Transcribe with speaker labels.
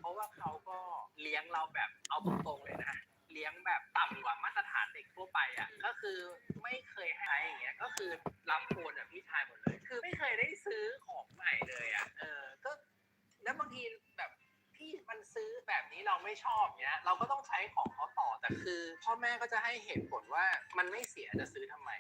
Speaker 1: เพราะว่าเขาก็เลี้ยงเราแบบเอาตรงๆเลยนะเลี้ยงแบบต่ำกว่ามาตรฐานเด็กทั่วไปอ่ะก็คือไม่เคยให้อย่างเงี้ยก็คือรับโอนแบบพี่ชายหมดเลยคือไม่เคยได้ซื้อของใหม่เลยอ่ะก็แล้วบางทีแบบพี่มันซื้อแบบนี้เราไม่ชอบเงี้ยเราก็ต้องใช้ของเขาต่อแต่คือพ่อแม่ก็จะให้เหตุผลว่ามันไม่เสียจะซื้อทำไม